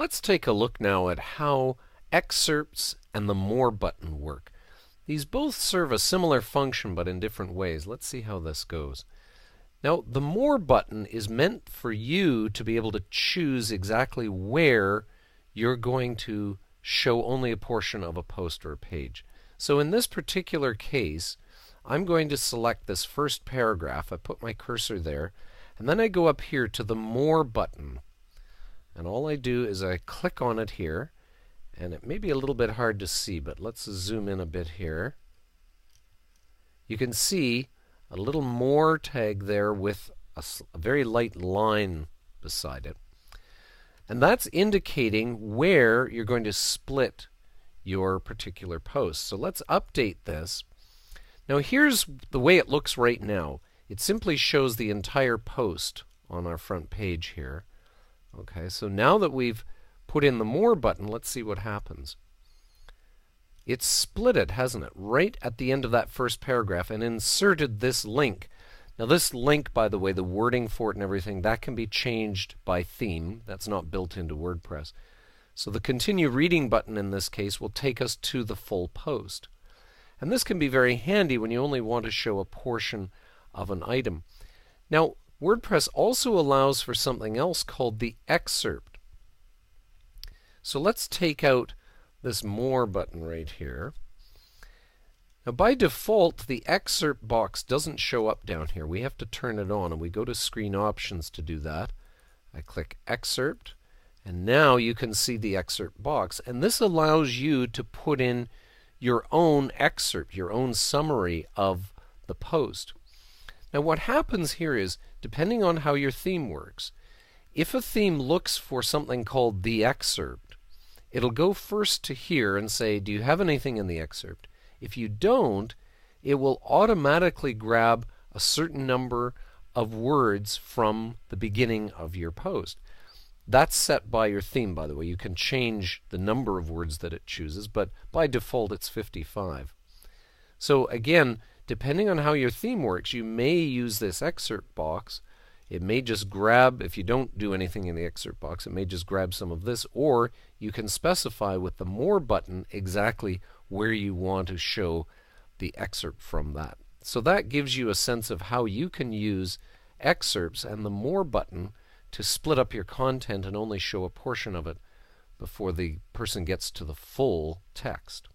Let's take a look now at how Excerpts and the More button work. These both serve a similar function but in different ways. Let's see how this goes. Now, the More button is meant for you to be able to choose exactly where you're going to show only a portion of a post or a page. So in this particular case, I'm going to select this first paragraph. I put my cursor there, and then I go up here to the More button. And all I do is I click on it here, and it may be a little bit hard to see, but let's zoom in a bit here. You can see a little More tag there with a very light line beside it. And that's indicating where you're going to split your particular post. So let's update this. Now here's the way it looks right now. It simply shows the entire post on our front page here. Okay, so now that we've put in the More button, let's see what happens. It's split it, hasn't it, right at the end of that first paragraph and inserted this link. Now this link, by the way, the wording for it and everything, that can be changed by theme. That's not built into WordPress. So the Continue Reading button in this case will take us to the full post. And this can be very handy when you only want to show a portion of an item. Now, WordPress also allows for something else called the excerpt. So let's take out this More button right here. Now by default, the excerpt box doesn't show up down here. We have to turn it on, and we go to Screen Options to do that. I click Excerpt, and now you can see the excerpt box. And this allows you to put in your own excerpt, your own summary of the post. Now what happens here is, depending on how your theme works, if a theme looks for something called the excerpt, it'll go first to here and say, do you have anything in the excerpt? If you don't, it will automatically grab a certain number of words from the beginning of your post. That's set by your theme, by the way. You can change the number of words that it chooses, but by default it's 55. So again, depending on how your theme works, you may use this excerpt box. It may just grab, if you don't do anything in the excerpt box, it may just grab some of this, or you can specify with the More button exactly where you want to show the excerpt from that. So that gives you a sense of how you can use excerpts and the More button to split up your content and only show a portion of it before the person gets to the full text.